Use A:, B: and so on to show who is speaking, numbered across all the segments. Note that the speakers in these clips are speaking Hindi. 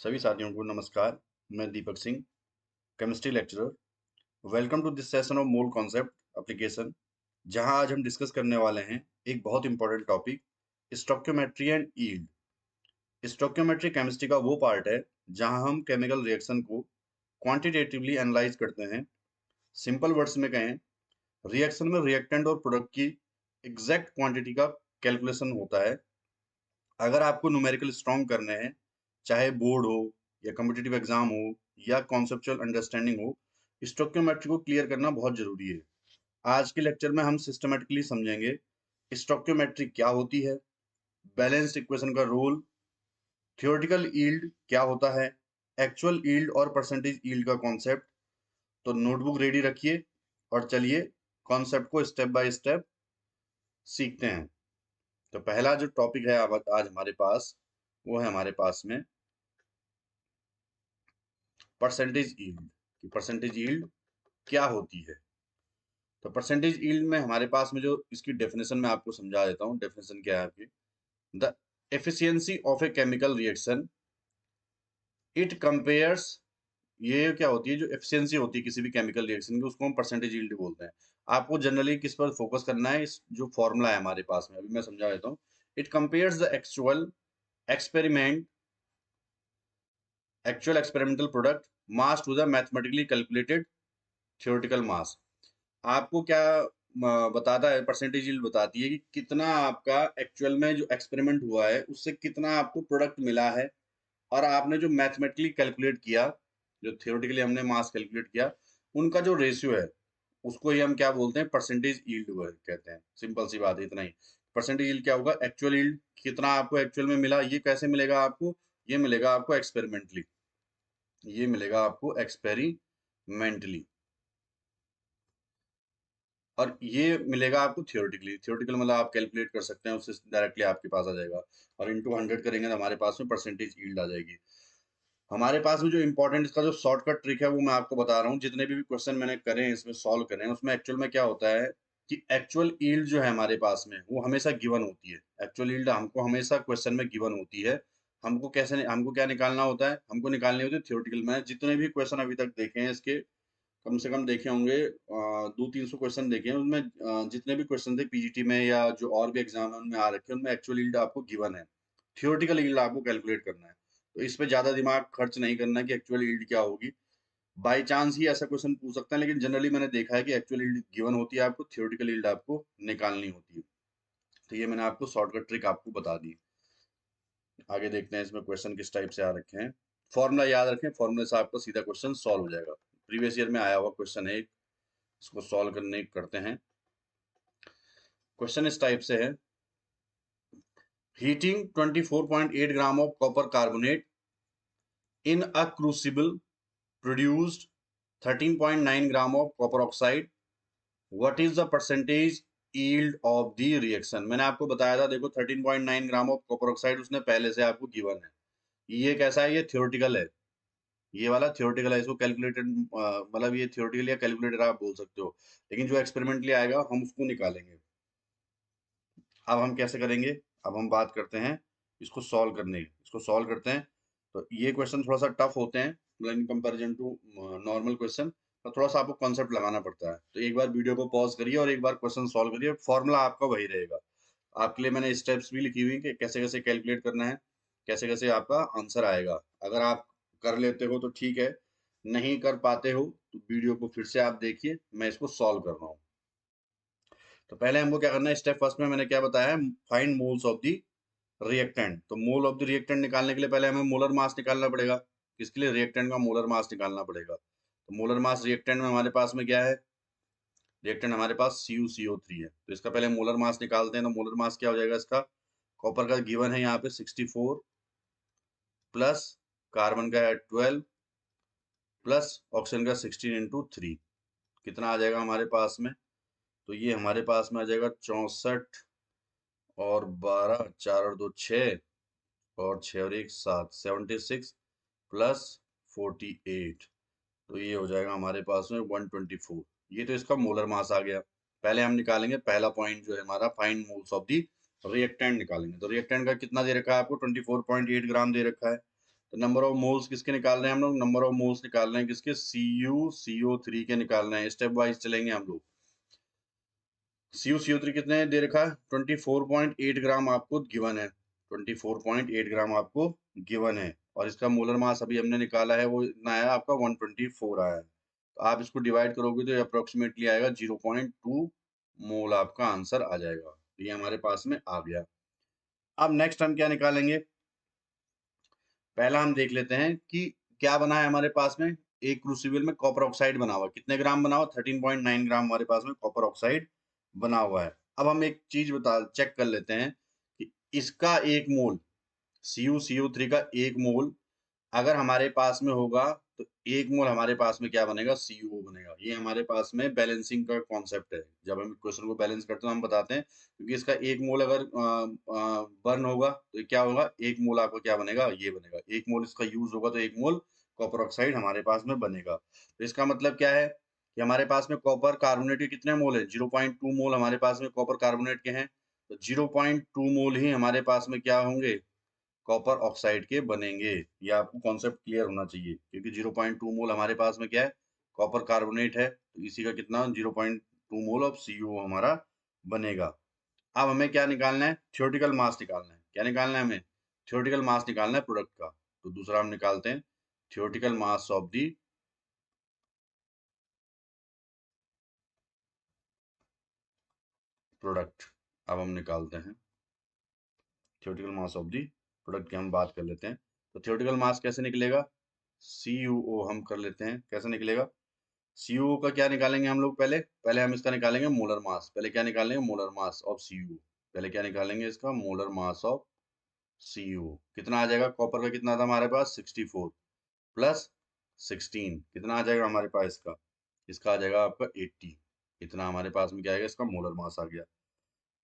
A: सभी साथियों को नमस्कार। मैं Deepak Singh, chemistry lecturer. Welcome to this session of mole concept application, जहां आज हम डिस्कस करने वाले हैं एक बहुत important topic, stoichiometry and yield. Stoichiometry chemistry का वो पार्ट है जहां हम केमिकल रिएक्शन को क्वांटिटेटिवली एनालाइज करते हैं। सिंपल वर्ड्स में कहें, रिएक्शन में रिएक्टेंट और प्रोडक्ट की एग्जैक्ट क्वांटिटी का कैलकुलेशन होता है। अगर आपको न्यूमेरिकल स्ट्रॉन्ग करने हैं, चाहे बोर्ड हो या कॉम्पिटिटिव एग्जाम हो या कॉन्सेप्चुअल अंडरस्टैंडिंग हो, स्टोइकियोमेट्री को क्लियर करना बहुत जरूरी है। आज के लेक्चर में हम सिस्टमेटिकली समझेंगे स्टोइकियोमेट्री क्या होती है, बैलेंस्ड इक्वेशन का रोल, थ्योरेटिकल यील्ड क्या होता है, एक्चुअल यील्ड और परसेंटेज यील्ड का कॉन्सेप्ट। तो नोटबुक रेडी रखिए और चलिए कॉन्सेप्ट को स्टेप बाय स्टेप सीखते हैं। तो पहला जो टॉपिक है आज हमारे पास, वो है हमारे पास में परसेंटेज यील्ड। कि परसेंटेज यील्ड क्या होती है। तो परसेंटेज यील्ड में हमारे पास में जो इसकी डेफिनेशन मैं आपको समझा देता हूँ। डेफिनेशन क्या है आपकी? The efficiency of a chemical reaction, it compares. ये क्या होती है? जो एफिशिएंसी होती है किसी भी केमिकल रिएक्शन की, उसको हम परसेंटेज यील्ड बोलते हैं। आपको जनरली किस पर फोकस करना है? इस जो फॉर्मूला है हमारे पास में, अभी मैं समझा देता हूँ। It compares the experiment actual experimental product mass to the mathematically calculated theoretical mass. आपको क्या बताता है? परसेंटेज यील्ड बताती है कि कितना आपका एक्चुअल में जो एक्सपेरिमेंट हुआ है उससे कितना आपको प्रोडक्ट मिला है, और आपने जो मैथमेटिकली कैलकुलेट किया, जो थियोरेटिकली हमने मास कैलकुलेट किया, उनका जो रेशियो है उसको ही हम क्या बोलते हैं? परसेंटेज यील्ड कहते हैं। सिंपल सी बात है, इतना ही। परसेंटेज यील्ड क्या होगा? एक्चुअल यील्ड, कितना आपको एक्चुअल में मिला। ये कैसे मिलेगा आपको? ये मिलेगा आपको एक्सपेरिमेंटली, ये मिलेगा आपको एक्सपेरिमेंटली, और ये मिलेगा आपको थियोरेटिकली। थियोरेटिकल मतलब आप कैलकुलेट कर सकते हैं, उससे डायरेक्टली आपके पास आ जाएगा। और इंटू 100 करेंगे तो हमारे पास में परसेंटेज यील्ड आ जाएगी। हमारे पास में जो इंपॉर्टेंट इसका जो शॉर्टकट ट्रिक है वो मैं आपको बता रहा हूँ। जितने भी क्वेश्चन मैंने करे हैं इसमें, सॉल्व करे हैं, उसमें एक्चुअल में क्या होता है कि एक्चुअल यील्ड जो है हमारे पास में, वो हमेशा गिवन होती है। एक्चुअल यील्ड हमको हमेशा क्वेश्चन में गिवन होती है। हमको क्या निकालना होता है? हमको निकालनी होती है थियोरेटिकल। मैंने जितने भी क्वेश्चन अभी तक देखे हैं इसके, कम से कम देखे होंगे 200-300 क्वेश्चन देखे हैं। उनमें जितने भी क्वेश्चन थे पीजीटी में या जो और भी एग्जाम में आ रखे हैं, उनमें एक्चुअल यील्ड आपको गिवन है। थियोरेटिकल यील्ड आपको कैलकुलेट करना है। तो इस पे ज्यादा दिमाग खर्च नहीं करना कि एक्चुअल यील्ड क्या होगी। बाई चांस ही ऐसा क्वेश्चन पूछ सकते हैं, लेकिन जनरली मैंने देखा है कि एक्चुअल यील्ड गिवन होती है, आपको थियोरेटिकल यील्ड आपको निकालनी होती है। तो ये मैंने आपको शॉर्टकट ट्रिक आपको बता दी। आगे देखते हैं इसमें क्वेश्चन किस टाइप से आ रखे हैं। फॉर्मूला याद रखें, फॉर्मूले से आपका सीधा क्वेश्चन सॉल्व हो जाएगा। प्रीवियस ईयर में आया हुआ क्वेश्चन है, इसको सॉल्व करते हैं। क्वेश्चन इस टाइप से है, heating 24.8 gram of copper carbonate in a crucible produced 13.9 gram of copper oxide, what is the percentage yield of the reaction. मैंने आपको बताया था, देखो 13.9 ग्राम ऑफ कॉपर ऑक्साइड उसने पहले से आपको गिवन है। ये कैसा है? ये थियोरेटिकल है। ये वाला थियोरेटिकल है, इसको कैलकुलेटेड मतलब ये थियोरेटिकल या कैलकुलेटेड आप बोल सकते हो, लेकिन जो एक्सपेरिमेंटली आएगा हम उसको निकालेंगे। अब हम कैसे करेंगे? अब हम बात करते हैं इसको सॉल्व करने की। इसको सॉल्व करते हैं। तो ये क्वेश्चन थोड़ा सा टफ होते हैं, मतलब in comparison to normal question. तो थोड़ा सा आपको कॉन्सेप्ट लगाना पड़ता है। तो एक बार वीडियो को पॉज करिए और एक बार क्वेश्चन सॉल्व करिए। फॉर्मूला आपका वही रहेगा। आपके लिए मैंने स्टेप्स भी लिखी हुई कि कैसे कैसे कैलकुलेट करना है, कैसे कैसे आपका आंसर आएगा। अगर आप कर लेते हो तो ठीक है, नहीं कर पाते हो तो वीडियो को फिर से आप देखिए, मैं इसको सॉल्व कर रहा हूँ। तो पहले हमको क्या करना है? स्टेप फर्स्ट में मैंने क्या बताया है? Find moles of the reactant. तो मोल ऑफ द रिएक्टेंट निकालने के लिए पहले हमें मोलर मास निकालना पड़ेगा। किसके लिए? रिएक्टेंट का मोलर मास निकालना पड़ेगा। तो मोलर मास रिएक्टेंट में हमारे पास में क्या है? रिएक्टेंट हमारे पास CuCO3 है। तो इसका पहले मोलर मास निकालते हैं। तो मोलर मास क्या हो जाएगा इसका? कॉपर का गिवन है यहाँ पे 64, प्लस कार्बन का है 12, प्लस ऑक्सीजन का 16 इंटू 3। कितना आ जाएगा हमारे पास में? तो ये हमारे पास में आ जाएगा 64 और 12, 4 और 2 6, और 6 और 1 7, 76 प्लस 48। तो ये हो जाएगा हमारे पास में 124। ये तो इसका मोलर मास आ गया। पहले हम निकालेंगे, पहला पॉइंट जो है हमारा, find moles of the reactant निकालेंगे। तो रिएक्टेंट का कितना दे रखा है आपको? 24.8 ग्राम दे रखा है। तो नंबर ऑफ मोल्स किसके निकाल रहे हैं हम लोग? नंबर ऑफ मोल्स निकाल रहे हैं किसके? CuCO3 के निकाल रहे हैं। स्टेप वाइज चलेंगे हम लोग। CuCO3 कितने दे रखा है? 24.8 ग्राम आपको गिवन है। 24.8 ग्राम आपको गिवन है, और इसका मोलर मास अभी हमने निकाला है, वो इतना आया आपका 124 आया है। तो आप इसको डिवाइड करोगे तो अप्रोक्सीमेटली आएगा 0.2 मोल आपका आंसर आ जाएगा। ये हमारे पास में आ गया। अब नेक्स्ट हम क्या निकालेंगे? पहला हम देख लेते हैं कि क्या बना है हमारे पास में। एक क्रूसिबल में कॉपर ऑक्साइड बना हुआ, कितने ग्राम बना हुआ? 13.9 ग्राम हमारे पास में कॉपर ऑक्साइड बना हुआ है। अब हम एक चीज चेक कर लेते हैं कि इसका एक मोल, CuCO3 का एक मोल अगर हमारे पास में होगा तो एक मोल हमारे पास में क्या बनेगा? CuO बनेगा। ये हमारे पास में बैलेंसिंग का कॉन्सेप्ट है। जब हम क्वेश्चन को बैलेंस करते हैं हम बताते हैं, क्योंकि इसका एक मोल अगर बर्न होगा तो क्या होगा? एक मोल आपका क्या बनेगा? ये बनेगा। एक मोल इसका यूज होगा तो एक मोल कॉपर ऑक्साइड हमारे पास में बनेगा। तो इसका मतलब क्या है कि हमारे पास में कॉपर कार्बोनेट के कितने मोल है? 0.2 मोल हमारे पास में कॉपर कार्बोनेट के हैं। तो 0.2 मोल ही हमारे पास में क्या होंगे? कॉपर ऑक्साइड के बनेंगे। ये आपको कॉन्सेप्ट क्लियर होना चाहिए, क्योंकि 0.2 मोल हमारे पास में क्या है? कॉपर कार्बोनेट है। तो इसी का कितना? 0.2 मोल ऑफ CuO हमारा बनेगा। अब हमें क्या निकालना है? थ्योरेटिकल मास निकालना है। क्या निकालना है हमें? थ्योरेटिकल मास निकालना है प्रोडक्ट का। तो दूसरा हम निकालते हैं theoretical mass of the product. अब हम निकालते हैं theoretical mass of the product की हम बात कर लेते हैं। तो थ्योरेटिकल मास कैसे निकलेगा? CuO हम कर लेते हैं, कैसे निकलेगा? CuO का क्या निकालेंगे हम लोग? पहले पहले हम इसका निकालेंगे मोलर मास। पहले क्या निकालेंगे? Molar mass of CuO। पहले क्या निकालेंगे? इसका मोलर मास ऑफ CuO। कितना आ जाएगा? कॉपर का कितना था हमारे पास? 64 प्लस 16 कितना आ जाएगा हमारे पास? इसका इसका आ जाएगा आपका 80। इतना हमारे पास में क्या आएगा? इसका मोलर मास आ गया।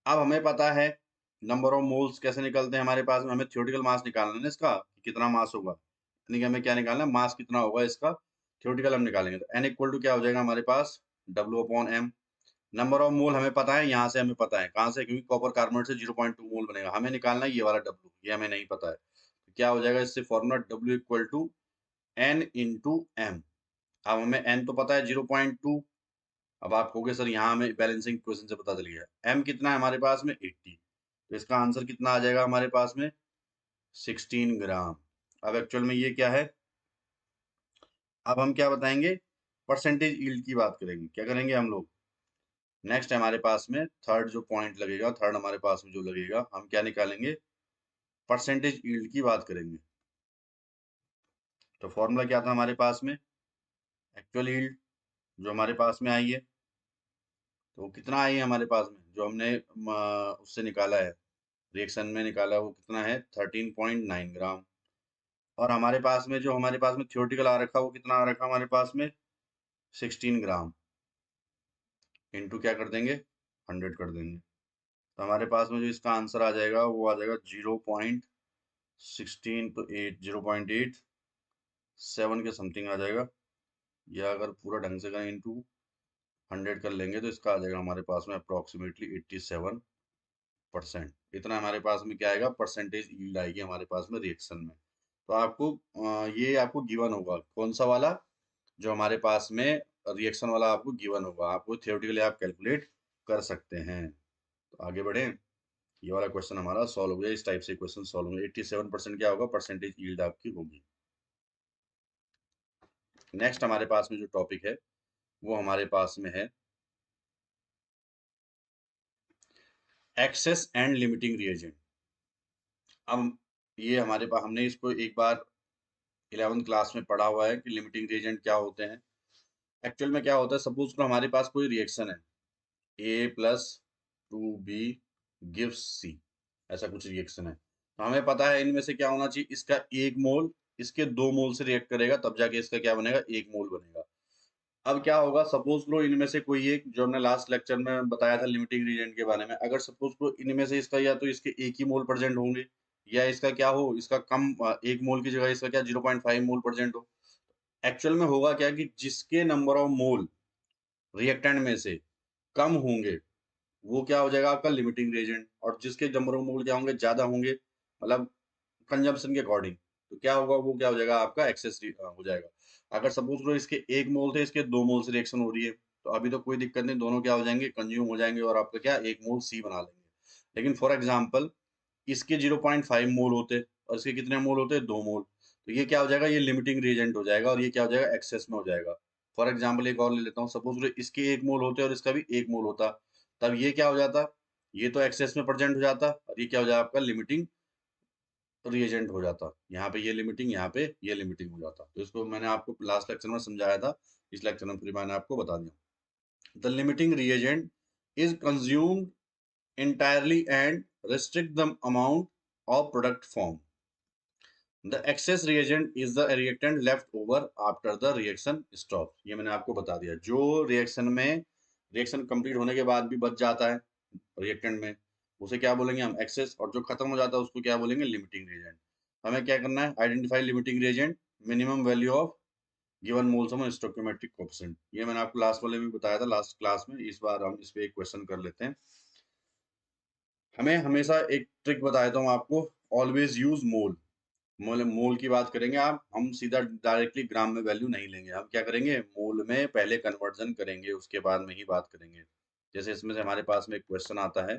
A: अब हमें पता है नंबर ऑफ मोल्स कैसे निकलते हैं हमारे पास में। हमें थ्योरेटिकल मास निकालना है ना इसका, कि कितना मास होगा। यानी कि हमें क्या निकालना है? मास कितना होगा इसका, थ्योरेटिकल हम निकालेंगे। तो N इक्वल टू क्या हो जाएगा हमारे पास? W/M। नंबर ऑफ मोल हमें पता है, यहाँ से हमें पता है। कहाँ से? क्योंकि कॉपर कार्बोनेट से 0.2 मोल बनेगा। हमें निकालना है ये वाला W, ये हमें नहीं पता है। तो क्या हो जाएगा इससे? Formula W equal to N into M। अब हमें N तो पता है 0.2। अब आप कहोगे सर यहाँ हमें बैलेंसिंग क्वेश्चन से पता चल गया। M कितना है हमारे पास में? 80। तो इसका आंसर कितना आ जाएगा हमारे पास में? 16 ग्राम। अब एक्चुअल में ये क्या है? अब हम क्या बताएंगे? परसेंटेज यील्ड की बात करेंगे। क्या करेंगे हम लोग? नेक्स्ट हमारे पास में थर्ड जो पॉइंट लगेगा, थर्ड हमारे पास में जो लगेगा, हम क्या निकालेंगे? परसेंटेज यील्ड की बात करेंगे। तो फॉर्मूला क्या था हमारे पास में? एक्चुअल यील्ड जो हमारे पास में आई है, तो कितना आई है हमारे पास में? जो हमने उससे निकाला है, रिएक्शन में निकाला, वो कितना है? 13.9 ग्राम। और हमारे पास में जो हमारे पास में थ्योरेटिकल आ रखा, वो कितना आ रखा हमारे पास में? 16 ग्राम। इंटू क्या कर देंगे? 100 कर देंगे। तो हमारे पास में जो इसका आंसर आ जाएगा वो आ जाएगा 0.16 तो 8 0.87 के समथिंग आ जाएगा। या अगर पूरा ढंग से करें इंटू 100 कर लेंगे तो इसका आ जाएगा हमारे पास में अप्रोक्सीमेटली 87%। इतना हमारे पास में क्या आएगा? परसेंटेज यील्ड आएगी हमारे पास में रिएक्शन में। तो आपको ये आपको गिवन होगा। कौन सा वाला? जो हमारे पास में रिएक्शन वाला आपको गिवन होगा। आपको थियोरेटिकली आप कैलकुलेट कर सकते हैं। तो आगे बढ़े। ये वाला क्वेश्चन हमारा सॉल्व हो गया। इस टाइप से क्वेश्चन सॉल्व होंगे। 87% क्या होगा? परसेंटेज यील्ड आपकी होगी। नेक्स्ट हमारे पास में जो टॉपिक है वो हमारे पास में है एक्सेस एंड लिमिटिंग रिएजेंट। अब ये हमारे पास, हमने इसको एक बार 11th क्लास में पढ़ा हुआ है कि लिमिटिंग रिएजेंट क्या होते हैं। एक्चुअल में क्या होता है? सपोज करो हमारे पास कोई रिएक्शन है, A+2B गिव्स C, ऐसा कुछ रिएक्शन है। तो हमें पता है इनमें से क्या होना चाहिए? इसका एक मोल इसके 2 मोल से रिएक्ट करेगा, तब जाके इसका क्या बनेगा? 1 मोल बनेगा। अब क्या होगा? सपोज करो इनमें से कोई एक, जो हमने लास्ट लेक्चर में बताया था लिमिटिंग रिएजेंट के बारे में, अगर सपोज करो इनमें से इसका या तो इसके एक ही मोल प्रेजेंट होंगे, या इसका क्या हो, इसका कम 1 मोल की जगह इसका क्या 0.5 मोल प्रेजेंट हो। एक्चुअल में होगा क्या कि जिसके नंबर ऑफ मोल रिएक्टेंट में से कम होंगे वो क्या हो जाएगा? आपका लिमिटिंग रिएजेंट। और जिसके नंबर ऑफ मोल क्या होंगे? ज्यादा होंगे, मतलब कंजम्पशन के अकॉर्डिंग, तो क्या होगा, वो क्या हो जाएगा आपका एक्सेस हो जाएगा। अगर सपोज करो इसके 1 मोल थे, इसके 2 मोल से रिएक्शन हो रही है, तो अभी तो कोई दिक्कत नहीं, दोनों क्या हो जाएंगे, कंज्यूम हो जाएंगे और आपका क्या 1 मोल सी बना लेंगे। लेकिन फॉर एग्जाम्पल इसके 0.5 मोल होते और इसके कितने मोल होते, 2 मोल, तो ये क्या हो जाएगा, ये लिमिटिंग रिएजेंट हो जाएगा और ये क्या हो जाएगा, एक्सेस में हो जाएगा। फॉर एग्जाम्पल एक और ले लेता हूँ, सपोज इसके 1 मोल होते और इसका भी 1 मोल होता, तब ये क्या हो जाता, ये तो एक्सेस में प्रेजेंट हो जाता और ये क्या हो जाएगा आपका लिमिटिंग रिएजेंट हो जाता। यहाँ पे ये लिमिटिंग, यहाँ पे ये लिमिटिंग हो जाता। तो इसको मैंने आपको लास्ट लेक्चर में समझाया था, इस लेक्चर में फिर मैंने आपको बता दिया। The limiting reagent is consumed entirely and restrict the amount of product formed. The excess reagent is the reactant left over after the reaction stops. ये मैंने आपको बता दिया, जो रिएक्शन कंप्लीट होने के बाद भी बच जाता है रिएक्टेंट में, उसे क्या बोलेंगे हम, एक्सेस, और जो खत्म हो जाता है उसको क्या बोलेंगे, लिमिटिंग रिएजेंट। हमें क्या करना है, identify limiting reagent, minimum value of given mole sum stoichiometric coefficient. ये मैंने आपको लास्ट वाले में बताया था, लास्ट क्लास में। इस बार हम इस पे एक क्वेश्चन कर लेते हैं। हमें हमेशा एक ट्रिक बताया था आपको, ऑलवेज यूज मोल। मोल मोल की बात करेंगे आप, हम सीधा डायरेक्टली ग्राम में वैल्यू नहीं लेंगे, हम क्या करेंगे, मोल में पहले कन्वर्जन करेंगे, उसके बाद में ही बात करेंगे। जैसे इसमें से हमारे पास में एक क्वेश्चन आता है,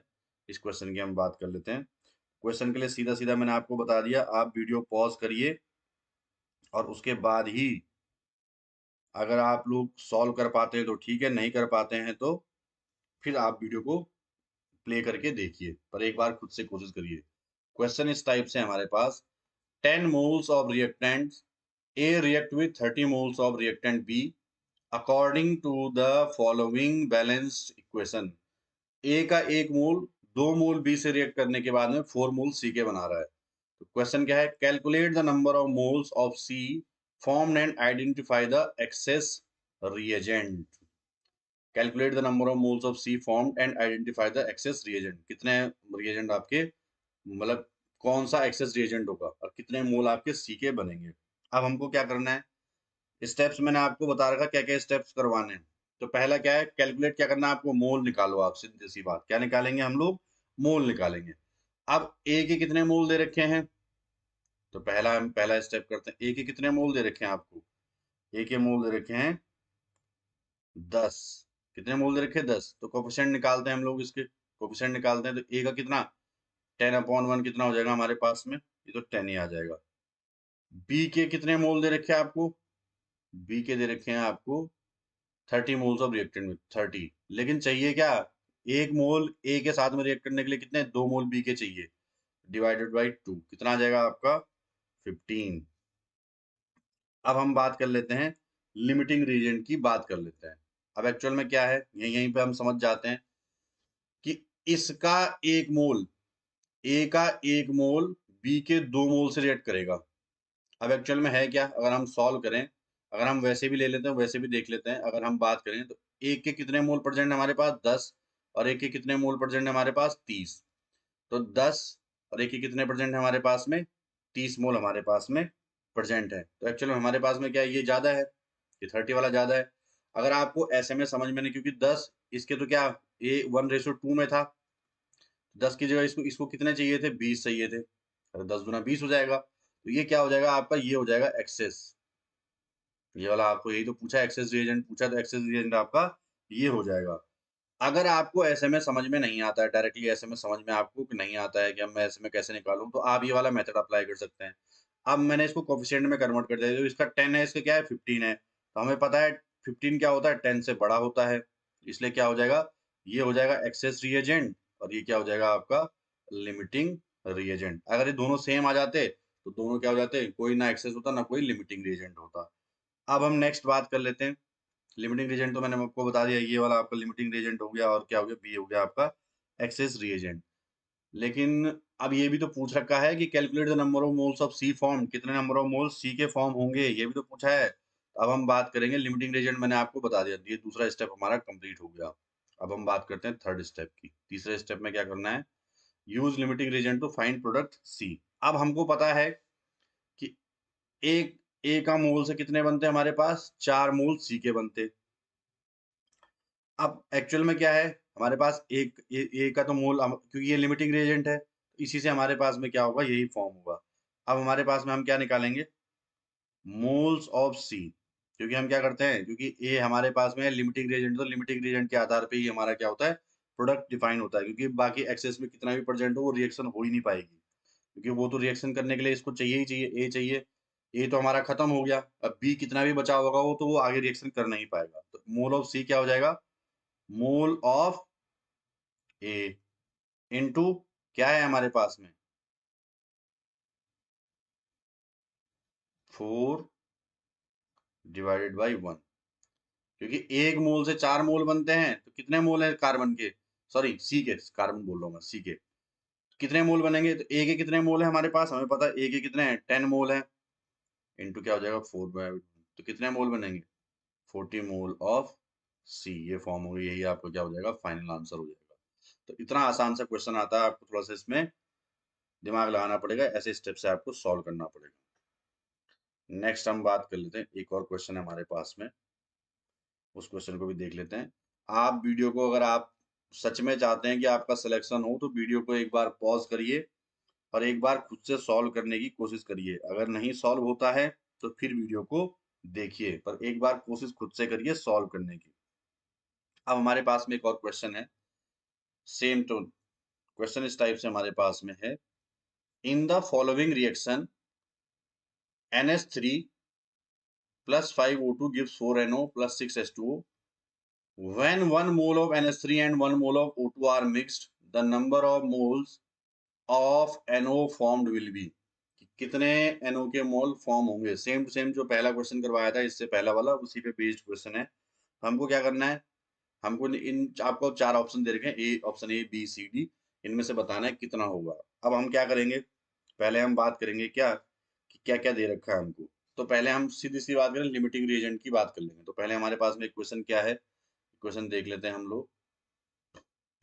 A: इस क्वेश्चन की हम बात कर लेते हैं। क्वेश्चन के लिए सीधा सीधा मैंने आपको बता दिया, आप वीडियो पॉज करिए और उसके बाद ही अगर आप लोग सॉल्व कर पाते हैं तो ठीक है, नहीं कर पाते हैं तो फिर आप वीडियो को प्ले करके देखिए, पर एक बार खुद से कोशिश करिए। क्वेश्चन इस टाइप से हमारे पास, 10 moles of reactant A react with 30 moles of reactant B according to the following balanced equation. A का 1 मोल 2 मोल B से रिएक्ट करने के बाद में 4 मोल C के बना रहा है। तो क्वेश्चन क्या है, calculate the number of moles of C formed and identify the excess reagent. Calculate the number of moles of C formed and identify the excess reagent. कितने रिएजेंट आपके, मतलब कौन सा एक्सेस रिएजेंट होगा और कितने मोल आपके सी के बनेंगे। अब हमको क्या करना है, स्टेप्स मैंने आपको बता रखा क्या क्या स्टेप्स करवाने हैं। तो पहला क्या है, कैलकुलेट क्या करना है आपको, मोल निकालो। आप सीधी सी बात, क्या निकालेंगे हम लोग, मोल निकालेंगे। अब ए के कितने मोल दे रखे हैं, तो हम पहला स्टेप करते हैं। ए के कितने मोल दे रखे हैं आपको, ए के मोल दे रखे हैं 10। कितने मोल दे रखे हैं, 10। तो कोफिशिएंट निकालते हैं हम लोग, इसके कोफिशिएंट निकालते हैं। तो ए का कितना, 10/1 कितना हो जाएगा हमारे पास में, ये तो 10 ही आ जाएगा। बी के कितने मोल दे रखे हैं आपको, बी के दे रखे हैं आपको 30 मोल्स ऑफ रिएक्टेंट में 30। लेकिन चाहिए क्या, 1 मोल ए के साथ में रिएक्ट करने के लिए कितने, 2 मोल बी के चाहिए, डिवाइडेड बाई 2 कितना आ जाएगा आपका 15। अब हम बात कर लेते हैं, लिमिटिंग रीजन की बात कर लेते हैं। अब एक्चुअल में क्या है, यहीं पे हम समझ जाते हैं कि इसका 1 मोल, ए का 1 मोल बी के 2 मोल से रिएक्ट करेगा। अब एक्चुअल में है क्या, अगर हम सॉल्व करें, अगर हम वैसे भी ले लेते हैं, वैसे भी देख लेते हैं। अगर हम बात करें तो एक के कितने मोल प्रेजेंट हमारे पास, 10, और एक के कितने मोल प्रेजेंट हमारे पास, 30। तो 10 और एक के कितने प्रेजेंट है हमारे पास में, 30 मोल हमारे पास में प्रेजेंट है। तो एक्चुअल में हमारे पास में क्या है, ये ज्यादा है, ये 30 वाला ज्यादा है। अगर आपको ऐसे में समझ में नहीं, क्योंकि 10 इसके तो क्या ए 1:2 में था, 10 की जगह इसको इसको कितने चाहिए थे, 20 चाहिए थे, अरे 10 गुना 20 हो जाएगा। तो ये क्या हो जाएगा आपका, ये हो जाएगा एक्सेस। ये वाला आपको यही तो पूछा, एक्सेस रिएजेंट पूछा, तो एक्सेस रिएजेंट आपका ये हो जाएगा। अगर आपको ऐसे में समझ में नहीं आता है, डायरेक्टली ऐसे में समझ में आपको कि नहीं आता है कि अब मैं ऐसे में कैसे निकालूं, तो आप ये वाला मेथड अप्लाई कर सकते हैं। अब मैंने इसको कोफिशिएंट में कन्वर्ट कर दिया, तो इसका 10 है, इसका क्या है 15 है, तो हमें पता है 15 क्या होता है, 10 से बड़ा होता है। इसलिए क्या हो जाएगा, ये हो जाएगा एक्सेस रिएजेंट और ये क्या हो जाएगा आपका लिमिटिंग रिएजेंट। अगर ये दोनों सेम आ जाते तो दोनों क्या हो जाते, कोई ना एक्सेस होता ना कोई लिमिटिंग रिएजेंट होता। अब हम नेक्स्ट बात कर लेते हैं। लिमिटिंग रिएजेंट तो मैंने आपको बता दिया, ये वाला आपका लिमिटिंग रिएजेंट हो गया, और क्या हो गया, बी हो गया आपका एक्सेस रिएजेंट। लेकिन अब ये भी तो पूछ रखा है कि calculate the number of moles of C form, कितने नंबर ऑफ मोल्स सी के फॉर्म होंगे, ये भी तो पूछा है। अब हम बात करेंगे लिमिटिंग रिएजेंट, मैंने आपको बता दिया, ये दूसरा स्टेप हमारा कंप्लीट हो गया। अब हम बात करते हैं थर्ड स्टेप की। तीसरे स्टेप में क्या करना है, use limiting reagent to find product C. अब हमको पता है कि एक ए का मोल से कितने बनते हैं हमारे पास, 4 मोल सी के बनते। अब एक्चुअल में क्या है, हमारे पास एक ए का तो मोल क्योंकि ये लिमिटिंग रिएजेंट है, इसी से हमारे पास में क्या होगा, यही फॉर्म होगा। अब हमारे पास में हम क्या निकालेंगे, मोल्स ऑफ सी, क्योंकि हम क्या करते हैं, क्योंकि ए हमारे पास में लिमिटिंग रिएजेंट, तो लिमिटिंग रिएजेंट के आधार पे ही हमारा क्या होता है, प्रोडक्ट डिफाइन होता है, क्योंकि बाकी एक्सेस में कितना भी प्रेजेंट हो वो रिएक्शन हो ही नहीं पाएगी, क्योंकि वो तो रिएक्शन करने के लिए इसको चाहिए ही चाहिए, ए चाहिए। ए तो हमारा खत्म हो गया, अब बी कितना भी बचा होगा वो तो वो आगे रिएक्शन कर नहीं पाएगा, तो मोल ऑफ सी क्या हो जाएगा, मोल ऑफ ए इनटू क्या है हमारे पास में, 4 डिवाइडेड बाई 1, क्योंकि एक मोल से 4 मोल बनते हैं, तो कितने मोल है कार्बन के, सॉरी सी के, कार्बन बोल रहा हूँ मैं, सी के कितने मोल बनेंगे, तो ए के कितने मोल है हमारे पास, हमें पता है ए के कितने हैं, 10 मोल है, इनटू क्या हो जाएगा 4 बाई, तो कितने मोल बनेंगे, 40 मोल ऑफ सी, ये फॉर्म होगी, यही आपको क्या हो जाएगा, फाइनल आंसर हो जाएगा। तो इतना आसान सा क्वेश्चन आता है, आपको थोड़ा सा इसमें दिमाग लगाना पड़ेगा, ऐसे स्टेप से आपको सॉल्व करना पड़ेगा। नेक्स्ट हम बात कर लेते हैं, एक और क्वेश्चन है हमारे पास में, उस क्वेश्चन को भी देख लेते हैं। आप वीडियो को, अगर आप सच में चाहते हैं कि आपका सिलेक्शन हो, तो वीडियो को एक बार पॉज करिए और एक बार खुद से सॉल्व करने की कोशिश करिए, अगर नहीं सॉल्व होता है तो फिर वीडियो को देखिए, पर एक बार कोशिश खुद से करिए सॉल्व करने की। अब हमारे पास में एक और क्वेश्चन है, सेम टू क्वेश्चन इस टाइप से हमारे पास में है, in the following reaction NH3 plus 5O2 gives 4NO plus 6H2O. When 1 mole of NH3 and 1 mole of O2 are mixed, the number of moles of NO formed will be, कितने NO के मोल फॉर्म होंगे, सेम टू सेम जो पहला क्वेश्चन करवाया था इससे पहला वाला, उसी पे बेस्ड क्वेश्चन है। हमको क्या करना है, हमको इन आपको 4 ऑप्शन दे रखे हैं, A option A B C D, इनमें से बताना है कितना होगा। अब हम क्या करेंगे, पहले हम बात करेंगे क्या कि क्या क्या दे रखा है हमको, तो पहले हम सीधी सी बात करें, लिमिटिंग रिएजेंट की बात कर लेंगे। तो पहले हमारे पास में इक्वेशन क्या है, इक्वेशन देख लेते हैं हम लोग।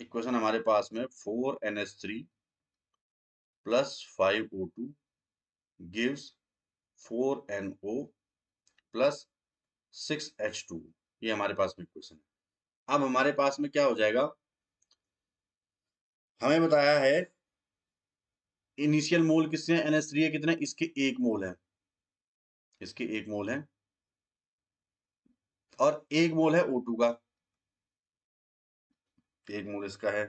A: इक्वेशन हमारे पास में 4NH3 plus 5O2 gives 4NO plus 6H2, ये हमारे पास में इक्वेशन है। अब हमारे पास में क्या हो जाएगा, हमें बताया है इनिशियल मोल किससे है, NH3 है, कितने, इसके 1 मोल है, इसके 1 मोल है, और 1 मोल है O2 का, 1 मोल इसका है।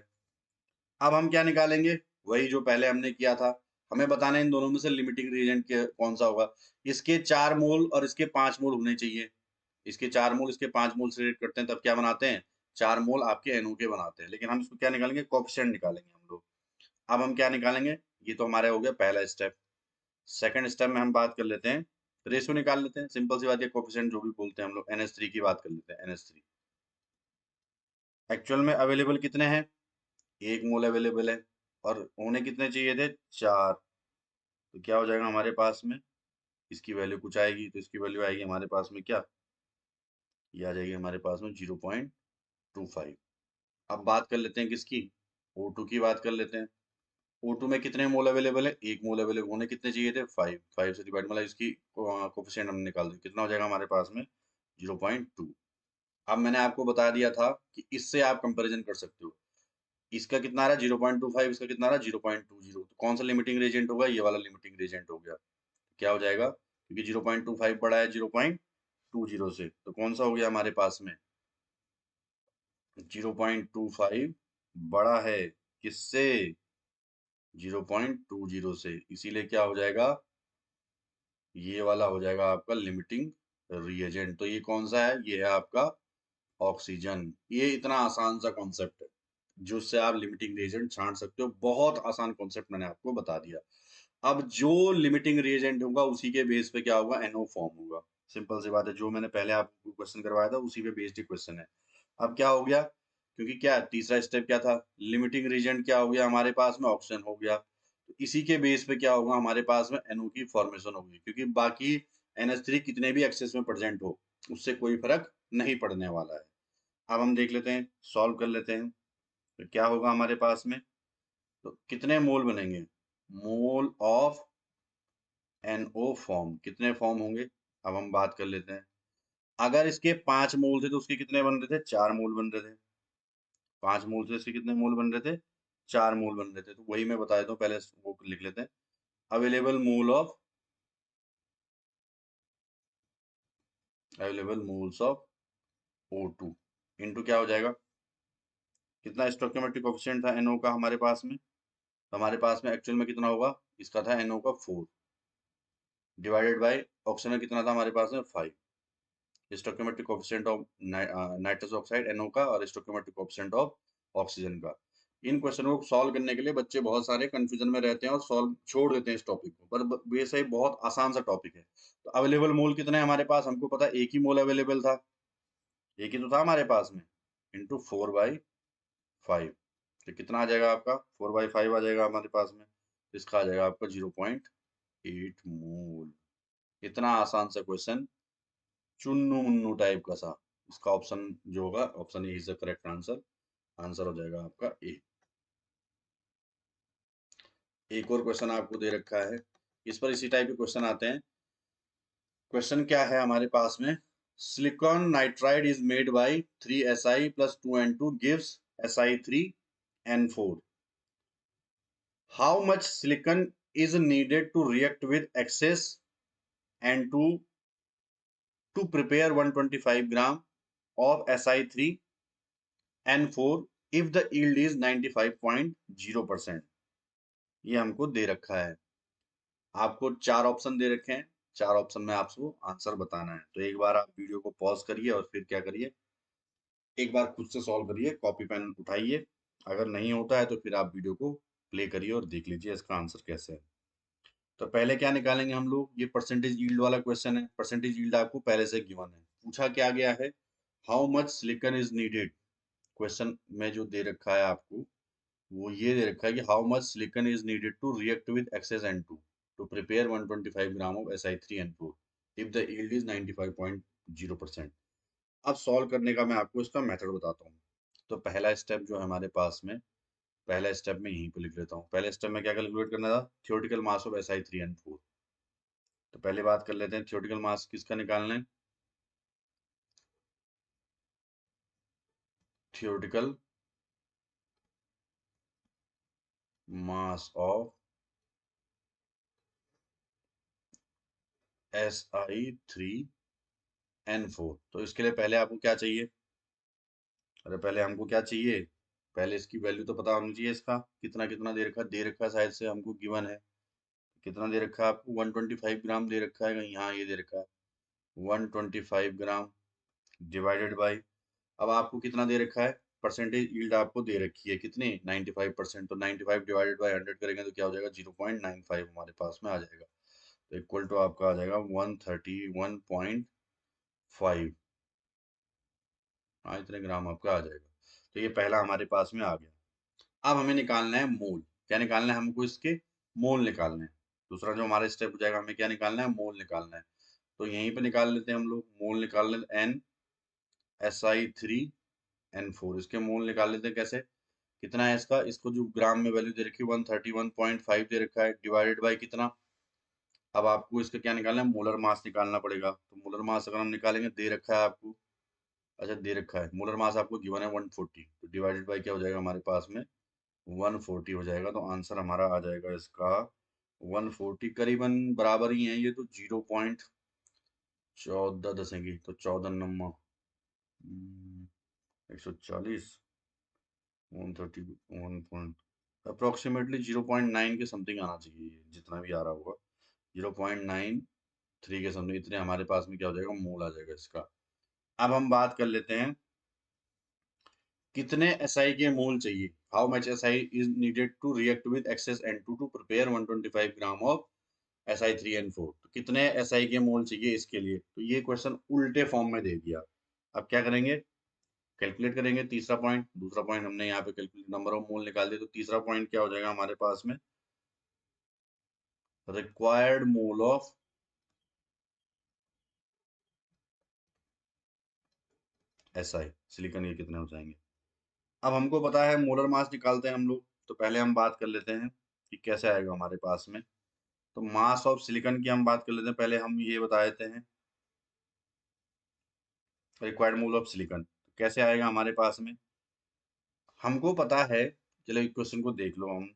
A: अब हम क्या निकालेंगे, वही जो पहले हमने किया था, हमें बताना है इन दोनों में से लिमिटिंग रिएजेंट कौन सा होगा। इसके 4 मोल और इसके 5 मोल होने चाहिए, इसके 4 मोल इसके 5 मोल से रेट करते हैं, तब क्या बनाते हैं, 4 मोल आपके NO के बनाते हैं, लेकिन हम इसको क्या निकालेंगे, कोएफिशिएंट निकालेंगे हम लोग। अब हम क्या निकालेंगे, ये तो हमारे हो गया पहला स्टेप। सेकंड स्टेप में हम बात कर लेते हैं, रेशियो निकाल लेते हैं, सिंपल सी बात है, कोएफिशिएंट जो भी बोलते हैं हम लोग, NH3 की बात कर लेते हैं, NH3 एक्चुअल में अवेलेबल कितने हैं, 1 मोल अवेलेबल है, और होने कितने चाहिए थे, 4, तो क्या हो जाएगा हमारे पास में, इसकी वैल्यू कुछ आएगी, तो इसकी वैल्यू आएगी हमारे पास में क्या, ये आ जाएगी हमारे पास में 0.25। अब बात कर लेते हैं किसकी, O2 की बात कर लेते हैं। O2 में कितने मोल अवेलेबल है, 1 मोल अवेलेबल, होने कितने चाहिए थे, 5, 5 से डिवाइड, मतलब इसकी कोफिशिएंट हमने निकाल दी, कितना हो जाएगा हमारे पास में, 0.2। अब मैंने आपको बता दिया था कि इससे आप कंपैरिजन कर सकते हो, इसका कितना आ रहा है 0.25, इसका कितना आ रहा है 0.20, तो कौन सा लिमिटिंग रेजेंट होगा, ये वाला लिमिटिंग रेजेंट हो गया। क्या हो जाएगा, क्योंकि 0.25 बड़ा है 0.20 से, तो कौन सा हो गया हमारे पास में, 0.25 बड़ा है किससे, 0.20 से, इसीलिए क्या हो जाएगा, ये वाला हो जाएगा आपका लिमिटिंग रिएजेंट। तो ये कौन सा है, ये है आपका ऑक्सीजन। ये इतना आसान सा कॉन्सेप्ट है जिससे आप लिमिटिंग रिएजेंट छांट सकते हो, बहुत आसान कॉन्सेप्ट मैंने आपको बता दिया। अब जो लिमिटिंग रिएजेंट होगा उसी के बेस पे क्या होगा, NO फॉर्म होगा, सिंपल सी बात है, जो मैंने पहले आपको क्वेश्चन करवाया था उसी पे बेस्ड क्वेश्चन है। अब क्या हो गया, क्योंकि क्या तीसरा स्टेप क्या था, लिमिटिंग रिएजेंट क्या हो गया हमारे पास में, ऑक्सीजन हो गया, तो इसी के बेस पे क्या होगा हमारे पास में, NO की फॉर्मेशन होगी, क्योंकि बाकी NH3 कितने भी एक्सेस में प्रेजेंट हो उससे कोई फर्क नहीं पड़ने वाला है। अब हम देख लेते हैं, सॉल्व कर लेते हैं, तो क्या होगा हमारे पास में, तो कितने मोल बनेंगे, मोल ऑफ NO फॉर्म, कितने फॉर्म होंगे। अब हम बात कर लेते हैं, अगर इसके 5 मोल थे तो उसके कितने बन रहे थे, 4 मोल बन रहे थे, 5 मोल से इसके कितने मोल बन रहे थे, 4 मोल बन रहे थे, तो वही मैं बता देता हूँ, पहले वो लिख लेते हैं। Available moles of O2 into क्या हो जाएगा, कितना स्टोइकियोमेट्रिक कोएफिशिएंट था NO का हमारे पास में, तो हमारे पास में एक्चुअल में कितना होगा, इसका था NO का 4 डिवाइडेड बाय ऑक्सीजन में कितना था हमारे पास में 5, stoichiometric coefficient of nitrous oxide NO का और स्टोइकियोमेट्रिक कोएफिशिएंट ऑफ ऑक्सीजन का। इन क्वेश्चनों को सॉल्व करने के लिए बच्चे बहुत सारे कंफ्यूजन में रहते हैं और सॉल्व छोड़ देते हैं इस टॉपिक को, पर वैसे ही बहुत आसान सा टॉपिक है। तो अवेलेबल मोल कितने हैं हमारे पास, हमको पता है एक ही मोल अवेलेबल था, एक ही तो था हमारे पास में, इंटू 4/5, तो कितना आ जाएगा आपका 4/5 आ जाएगा हमारे पास में, तो इसका आ जाएगा आपका 0.8 मोल। इतना आसान सा क्वेश्चन, चुन्नू मुन्नू टाइप का सा, इसका ऑप्शन जो होगा, option A is the correct answer, answer हो जाएगा आपका ए। एक और क्वेश्चन आपको दे रखा है, इस पर इसी टाइप के क्वेश्चन आते हैं। क्वेश्चन क्या है हमारे पास में, silicon nitride is made by 3Si plus 2N2 gives Si3N4. How much silicon is needed to react with excess N2 to prepare 125 gram of Si3N4 if the yield is 95.0%? ये हमको दे रखा है, आपको 4 ऑप्शन दे रखे हैं, 4 ऑप्शन में आपको आंसर बताना है। तो एक बार आप वीडियो को पॉज करिए और फिर क्या करिए, एक बार खुद से सॉल्व करिए, कॉपी पेन उठाइए, अगर नहीं होता है तो फिर आप वीडियो को प्ले करिए और देख लीजिए इसका आंसर कैसे है। तो पहले क्या निकालेंगे हम लोग, ये परसेंटेज यील्ड वाला क्वेश्चन है, परसेंटेज यील्ड आपको पहले से गिवन है, पूछा क्या गया है, how much silicon is needed, question में जो दे रखा है आपको वो ये दे रखा है कि how much silicon is needed to react with excess N2 to prepare 125 gram of Si3N4 if the yield is 95.0%। अब सॉल्व करने का मैं आपको इसका मेथड बताता हूँ। तो पहला स्टेप जो है हमारे पास में, पहला स्टेप में यहीं पे लिख लेता हूँ। पहले स्टेप में क्या कैलकुलेट करना था, थ्योरेटिकल मास ऑफ Si3N4। तो पहले बात कर लेते हैं थ्योरेटिकल मास किसका निकालना है, थ्योरेटिकल मास ऑफ Si3N4। तो इसके लिए पहले आपको क्या चाहिए, अरे पहले हमको क्या चाहिए, पहले इसकी वैल्यू तो पता होनी चाहिए, इसका कितना कितना दे रखा है शायद से हमको गिवन है, कितना दे रखा है आपको 125 ग्राम दे रखा है, यहाँ ये दे रखा है 125 ग्राम डिवाइडेड बाई, अब आपको कितना दे रखा है, परसेंटेज यील्ड आपको दे रखी है कितनी 95%, तो 95 डिवाइडेड बाई 100 करेंगे तो क्या हो जाएगा 0.95 हमारे पास में आ जाएगा, तो इक्वल टू आपका आ जाएगा 131.5, हाँ इतने ग्राम आपका आ जाएगा। तो ये पहला हमारे पास में आ गया। अब हमें निकालना है मोल, क्या निकालना है हमको, इसके मोल निकालना है। दूसरा जो हमारा स्टेप हो जाएगा, हमें क्या निकालना है, मोल निकालना है। तो यहीं पे निकाल लेते हैं हम लोग, मोल निकाल लेते हैं Si3N4, इसके मोल निकाल लेते हैं कैसे, कितना है इसका, इसको जो ग्राम में वैल्यू दे रखी है 131.5 दे रखा है, डिवाइडेड बाई कितना, अब आपको इसका क्या निकालना है, मोलर मास निकालना पड़ेगा। तो मोलर मास अगर हम निकालेंगे, दे रखा है आपको, अच्छा दे रखा है मोलर मास आपको गिवन है 140, तो डिवाइडेड बाई क्या हो जाएगा हमारे पास में 140 हो जाएगा, तो आंसर हमारा आ जाएगा इसका 140, करीबन बराबर ही है ये, तो 0.14 दसेंगे, तो 14 नम्मा 140 130 1 पॉइंट अप्रोक्सीमेटली 0.9 के समथिंग आना चाहिए, ये जितना भी आ रहा होगा 0.93 के समथिंग, इतने हमारे पास में क्या हो जाएगा, मोल आ जाएगा इसका। अब हम बात कर लेते हैं कितने SI के मोल चाहिए, how much SI is needed to react with excess N2 to prepare 125 gram of Si3N4, तो कितने SI के मोल चाहिए इसके लिए, तो ये क्वेश्चन उल्टे फॉर्म में दे दिया। अब क्या करेंगे, कैलकुलेट करेंगे, तीसरा पॉइंट, दूसरा पॉइंट हमने यहाँ पे कैलकुलेट नंबर ऑफ मोल निकाल दिया, तो तीसरा पॉइंट क्या हो जाएगा हमारे पास में, required mole of SI silicon, ये कितने हो जाएंगे। अब हमको पता है मोलर मास निकालते हैं हम लोग, तो पहले हम बात कर लेते हैं कि कैसे आएगा हमारे पास में। तो मास ऑफ सिलिकॉन की हम बात कर लेते हैं, पहले हम ये बता देते हैं रिक्वायर्ड मोल ऑफ सिलिकॉन कैसे आएगा हमारे पास में, हमको पता है, चलो एक क्वेश्चन को देख लो हम,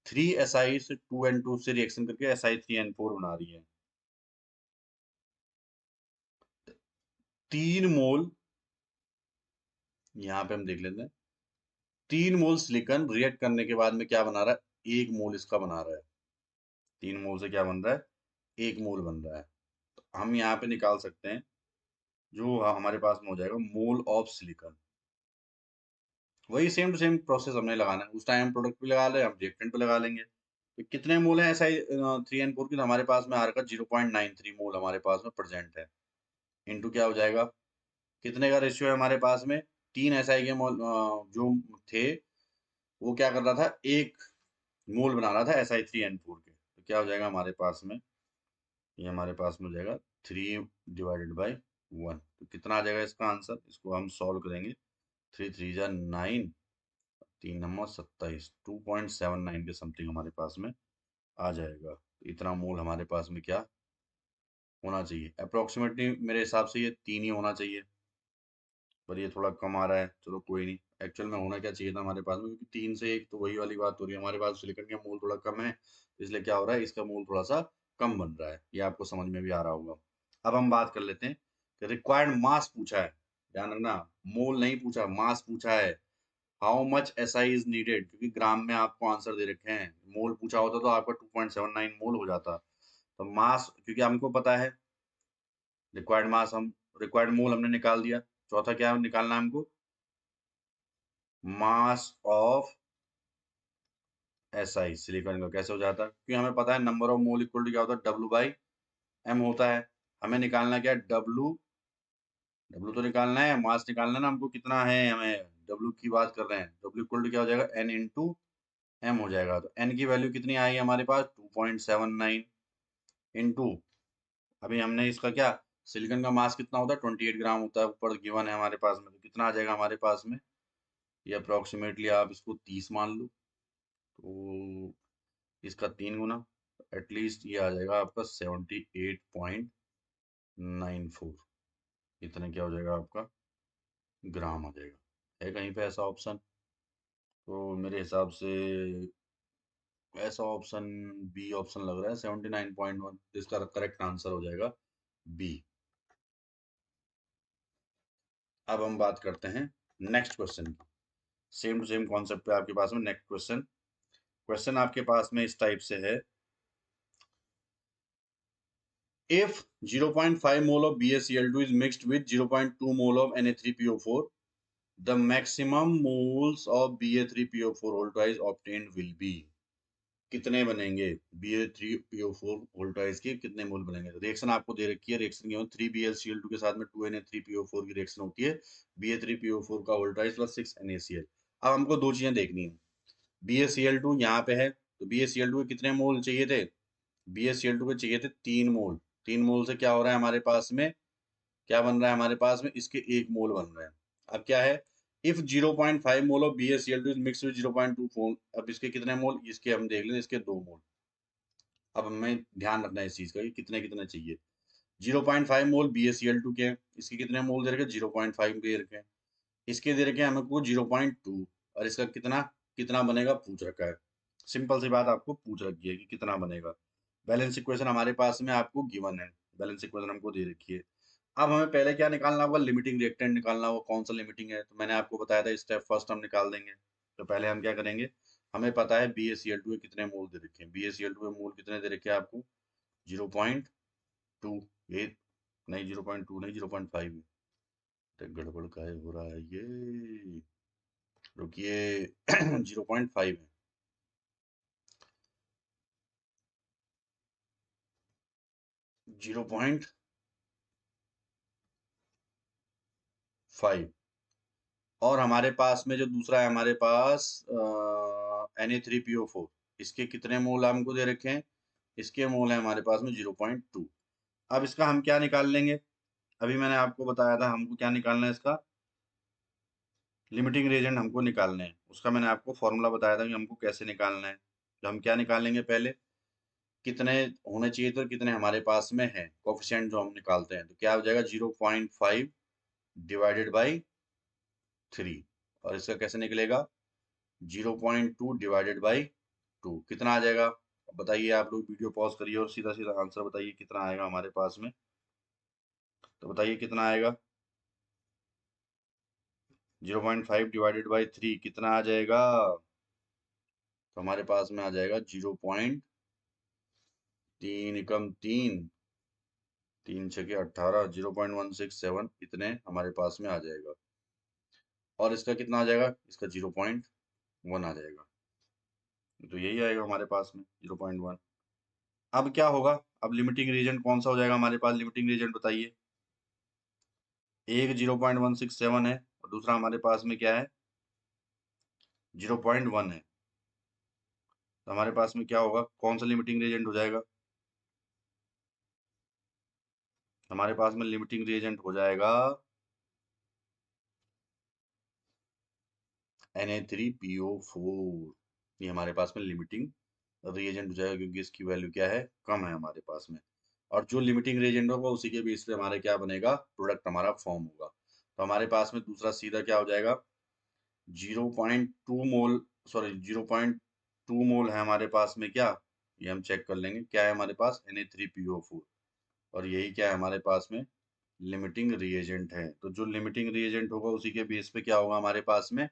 A: 3Si से 2N2 से रिएक्शन करके Si3N4 बना रही है। 3 मोल, यहाँ पे हम देख लेते हैं, 3 मोल सिलिकॉन रिएक्ट करने के बाद में क्या बना रहा है, 1 मोल इसका बना रहा है। 3 मोल से क्या बन रहा है, 1 मोल बन रहा है। तो हम यहाँ पे निकाल सकते हैं, जो हमारे पास में हो जाएगा मोल ऑफ सिलिकॉन। वही सेम टू सेम प्रोसेस हमने लगाना है, उस टाइम प्रोडक्ट पे लगा ले, हम रिएक्टेंट पे लगा लेंगे। तो कितने मोल है Si3N4 की, तो हमारे पास में आ रहा 0.93 मोल हमारे पास में प्रेजेंट है। इनटू क्या हो जाएगा, कितने का रेशियो है हमारे पास में, 3 SI के मोल जो थे वो क्या कर रहा था, 1 मोल बना रहा था Si3N4 के। तो क्या हो जाएगा हमारे पास में, ये हमारे पास में हो जाएगा 3/1। तो कितना आ जाएगा इसका आंसर, इसको हम सॉल्व करेंगे। 3 3 जा 9, 3 नंबर 27, 2.79 के समथिंग हमारे पास में आ जाएगा। तो इतना मोल हमारे पास में क्या होना चाहिए, अप्रोक्सीमेटली मेरे हिसाब से ये 3 ही होना चाहिए, पर ये थोड़ा कम आ रहा है, चलो कोई नहीं। एक्चुअल में होना क्या चाहिए था हमारे पास में, क्योंकि 3 से 1 तो वही वाली बात हो रही है, हमारे पास सिलिकॉन का मोल थोड़ा कम है, इसलिए क्या हो रहा है, इसका मोल थोड़ा सा कम बन रहा है। ये आपको समझ में भी आ रहा होगा। अब हम बात कर लेते हैं कि रिक्वायर्ड मास पूछा है, ध्यान रखना, मोल नहीं पूछा, मास पूछा है। How much SI is needed, क्योंकि ग्राम में आपको आंसर दे रखे हैं, मोल पूछा होता तो आपका 2.79 मोल हो जाता। तो मास, क्योंकि हमको पता है रिक्वायर्ड मास, हम रिक्वायर्ड मोल हमने निकाल दिया। चौथा क्या निकालना है हमको, मास ऑफ SI सिलिकॉन का। कैसे हो जाता है, क्योंकि हमें पता है number of mole equal to क्या होता है, W/M होता है। हमें निकालना क्या है, W तो निकालना है, मास निकालना है ना हमको, कितना है, हमें W की बात कर रहे हैं। W इक्वल टू क्या हो जाएगा, N इंटू M हो जाएगा। तो N की वैल्यू कितनी आई हमारे पास, 2.79 इंटू, अभी हमने इसका क्या, सिलिकॉन का मास कितना होता है, 28 ग्राम होता है, ऊपर गिवन है हमारे पास में। तो कितना आ जाएगा हमारे पास में, ये अप्रोक्सीमेटली आप इसको 30 मान लो, तो इसका 3 गुना, एटलीस्ट ये आ जाएगा आपका 78.94। इतना क्या हो जाएगा आपका, ग्राम आ जाएगा। है कहीं पे ऐसा ऑप्शन, तो मेरे हिसाब से ऐसा ऑप्शन बी ऑप्शन लग रहा है, 79.1। इसका करेक्ट आंसर हो जाएगा बी। अब हम बात करते हैं नेक्स्ट क्वेश्चन की, सेम टू सेम कॉन्सेप्ट पे आपके पास में नेक्स्ट क्वेश्चन। क्वेश्चन आपके पास में इस टाइप से है, if 0.5 mole of BaCl2 is mixed with 0.2 mole of Na3PO4, the maximum moles of Ba3PO4 whole twice obtained will be। कितने बनेंगे Ba3PO4 whole twice के, कितने मोल बनेंगे। रिएक्शन आपको दे रखी है, रिएक्शन की 3BaCl2 के साथ में 2Na3PO4 की रिएक्शन होती है, Ba3PO4 का whole twice प्लस 6 NaCl। अब हमको दो चीजें देखनी है, BaCl2 यहाँ पे है, तो BaCl2 के कितने मोल चाहिए थे, BaCl2 के चाहिए थे 3 मोल। 3 मोल से क्या हो रहा है हमारे पास में, क्या बन रहा है हमारे पास में, इसके 1 मोल बन रहे हैं। अब क्या है, if 0.5 mole of BaCl2 is mix with 0.2 मोल, अब इसके कितने मोल, इसके हम देख लें, इसके 2 मोल। अब हमें ध्यान रखना है इस चीज का कि कितने कितने चाहिए। 0.5 मोल BaCl2 के, इसके कितने मोल दे रखे, 0.5 दे रखे हैं, इसके दे रखे हैं हमको 0.2, और इसका कितना कितना बनेगा पूछ रखा है। सिंपल सी बात आपको पूछ रखी है कि कितना बनेगा। बैलेंस इक्वेशन हमारे पास में आपको गिवन है, बैलेंस इक्वेशन हमको दे रखी है। अब हमें पहले क्या निकालना होगा, लिमिटिंग रिएक्टेंट निकालना होगा, कौन सा लिमिटिंग है। तो मैंने आपको बताया था स्टेप फर्स्ट हम निकाल देंगे। तो पहले हम क्या करेंगे, हमें पता है BaCl2 के कितने मोल दे रखे हैं, BaCl2 के मोल कितने दे रखे हैं आपको, 0.2, ये नहीं 0.2 नहीं 0.5, गड़बड़ का हो रहा है ये, रुकिए 0.5 है, 0.5, और हमारे पास में जो दूसरा है हमारे पास Na3PO4, इसके कितने मोल हमको दे रखे हैं, इसके मोल है हमारे पास में 0.2। अब इसका हम क्या निकाल लेंगे, अभी मैंने आपको बताया था हमको क्या निकालना है, इसका लिमिटिंग रेजेंट हमको निकालना है। उसका मैंने आपको फॉर्मूला बताया था कि हमको कैसे निकालना है। तो हम क्या निकालेंगे, पहले कितने होने चाहिए तो कितने हमारे पास में है, कोफिशिएंट जो हम निकालते हैं। तो क्या हो जाएगा 0.5 डिवाइडेड बाई 3, और इसका कैसे निकलेगा 0.2 डिवाइडेड बाई 2 कितना आ जाएगा? बताइए, आप लोग वीडियो पॉज करिए और सीधा सीधा आंसर बताइए कितना आएगा हमारे पास में। तो बताइए कितना आएगा? 0.5 डिवाइडेड बाई 3 कितना आ जाएगा? तो हमारे पास में आ जाएगा 0.3 एकम 3, 3 छके 18, 0.167 इतने हमारे पास में आ जाएगा। और इसका कितना आ जाएगा? इसका 0.1 आ जाएगा। तो यही आएगा हमारे पास में 0.1। अब क्या होगा? अब लिमिटिंग रीजन कौन सा हो जाएगा हमारे पास? लिमिटिंग रीजन बताइए। एक 0.167 है और दूसरा हमारे पास में क्या है? 0.1 है। तो हमारे पास में क्या होगा? कौन सा लिमिटिंग रीजन हो जाएगा? हमारे पास में लिमिटिंग रिएजेंट हो जाएगा Na3PO4। ये हमारे पास में लिमिटिंग रिएजेंट हो जाएगा क्योंकि इसकी वैल्यू क्या है? कम है हमारे पास में। और जो लिमिटिंग रिएजेंट होगा उसी के बेस पे हमारे क्या बनेगा? प्रोडक्ट हमारा फॉर्म होगा। तो हमारे पास में दूसरा सीधा क्या हो जाएगा? 0.2 मोल, सॉरी 0.2 मोल है हमारे पास में। क्या ये हम चेक कर लेंगे क्या है हमारे पास? Na3PO4। और यही क्या है हमारे पास में? लिमिटिंग रिएजेंट है। तो जो लिमिटिंग रिएजेंट होगा उसी के बेस पे क्या होगा हमारे पास में?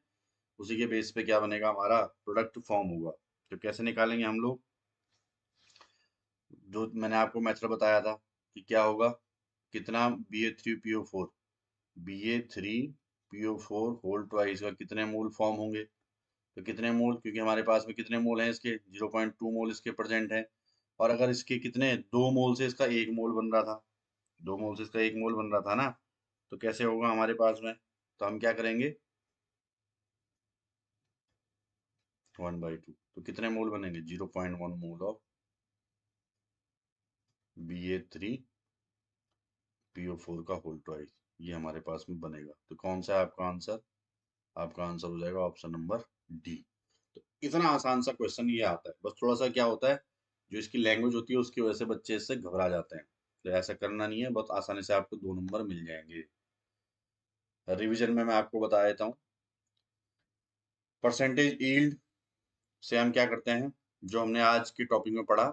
A: उसी के बेस पे क्या बनेगा? हमारा प्रोडक्ट फॉर्म होगा। तो कैसे निकालेंगे हम लोग? जो मैंने आपको मेथड बताया था कि क्या होगा, कितना Ba3PO4, Ba3PO4 होल ट्वाइस का कितने मोल फॉर्म होंगे? तो कितने मोल, क्योंकि हमारे पास में कितने मोल हैं इसके? 0.2 मोल इसके प्रेजेंट है। और अगर इसके कितने 2 मोल से इसका 1 मोल बन रहा था, 2 मोल से इसका 1 मोल बन रहा था ना, तो कैसे होगा हमारे पास में? तो हम क्या करेंगे? 1/2। तो कितने मोल बनेंगे? 0.1 मोल ऑफ Ba3PO4 का होल ट्वाइस, ये हमारे पास में बनेगा। तो कौन सा है आपका आंसर? आपका आंसर हो जाएगा ऑप्शन नंबर डी। तो इतना आसान सा क्वेश्चन ये आता है, बस थोड़ा सा क्या होता है, जो इसकी लैंग्वेज होती है उसकी वजह से बच्चे इससे घबरा जाते हैं। तो ऐसा करना नहीं है, बहुत आसानी से आपको 2 नंबर मिल जाएंगे। रिवीजन में मैं आपको बता देता हूँ। परसेंटेज यील्ड से हम क्या करते हैं, जो हमने आज की टॉपिक में पढ़ा,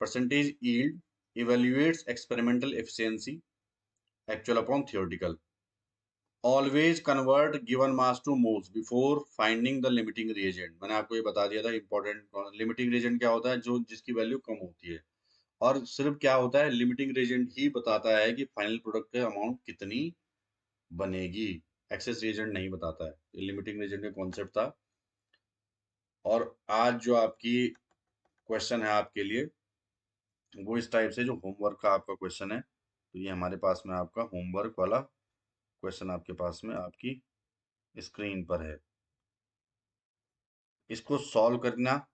A: percentage yield evaluates experimental efficiency actual upon theoretical. Always convert given mass two moles before finding the limiting reagent. मैंने आपको ये बता दिया था इंपॉर्टेंट। लिमिटिंग रिएजेंट क्या होता है? जो जिसकी वैल्यू कम होती है। और सिर्फ क्या होता है? लिमिटिंग रिएजेंट ही बताता है कि फाइनल प्रोडक्ट का अमाउंट कितनी बनेगी। एक्सेस रिएजेंट नहीं बताता है। ये लिमिटिंग रिएजेंट का कॉन्सेप्ट था। और आज जो आपकी क्वेश्चन है आपके लिए वो इस टाइप से, जो होमवर्क का आपका क्वेश्चन है, तो ये हमारे पास में आपका होमवर्क वाला क्वेश्चन आपके पास में आपकी स्क्रीन पर है। इसको सॉल्व करना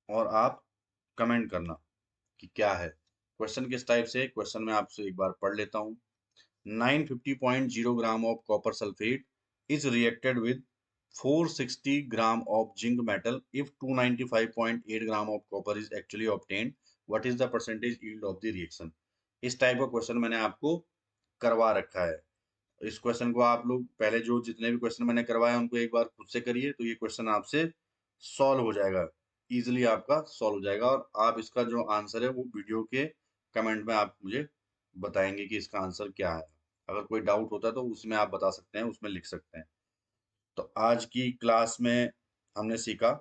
A: और आप कमेंट करना कि क्या है क्वेश्चन, किस टाइप से। क्वेश्चन में आपसे एक बार पढ़ लेता हूँ। 950.0 gram of copper sulphate is reacted with 460 gram of zinc metal if 295.8 gram of copper is actually obtained. What is the percentage yield of the reaction? इस टाइप का क्वेश्चन मैंने आपको करवा रखा है। इस क्वेश्चन को आप लोग पहले जो जितने भी क्वेश्चन मैंने करवाए उनको एक बार खुद से करिए, तो ये क्वेश्चन आपसे सॉल्व हो जाएगा, इजीली आपका सॉल्व हो जाएगा। और आप इसका जो आंसर है वो वीडियो के कमेंट में आप मुझे बताएंगे कि इसका आंसर क्या है। अगर कोई डाउट होता है तो उसमें आप बता सकते हैं, उसमें लिख सकते हैं। तो आज की क्लास में हमने सीखा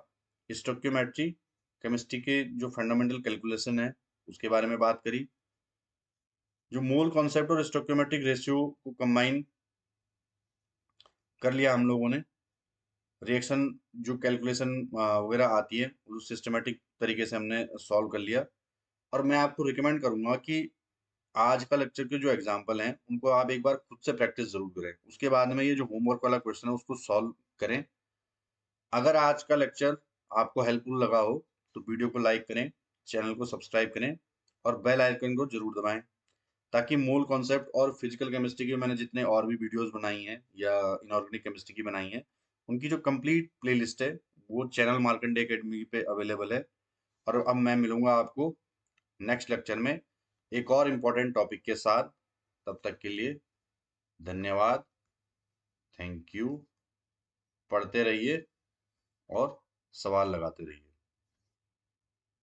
A: स्टोइकियोमेट्री केमिस्ट्री के जो फंडामेंटल कैलकुलेशन है उसके बारे में बात करी। जो मोल कॉन्सेप्ट और स्टोइकियोमेट्रिक रेशियो को कंबाइन कर लिया हम लोगों ने। रिएक्शन जो कैलकुलेशन वगैरह आती है वो सिस्टमेटिक तरीके से हमने सॉल्व कर लिया। और मैं आपको रिकमेंड करूंगा कि आज का लेक्चर के जो एग्जाम्पल हैं उनको आप एक बार खुद से प्रैक्टिस जरूर करें, उसके बाद में ये जो होमवर्क वाला क्वेश्चन है उसको सॉल्व करें। अगर आज का लेक्चर आपको हेल्पफुल लगा हो तो वीडियो को लाइक करें, चैनल को सब्सक्राइब करें और बेल आइकन को जरूर दबाएं, ताकि मोल कॉन्सेप्ट और फिजिकल केमिस्ट्री के मैंने जितने और भी वीडियोस बनाई हैं या इनऑर्गेनिक केमिस्ट्री की बनाई हैं उनकी जो कंप्लीट प्लेलिस्ट है वो चैनल मार्कंडे एकेडमी पे अवेलेबल है। और अब मैं मिलूंगा आपको नेक्स्ट लेक्चर में एक और इम्पोर्टेंट टॉपिक के साथ। तब तक के लिए धन्यवाद, थैंक यू। पढ़ते रहिए और सवाल लगाते रहिए।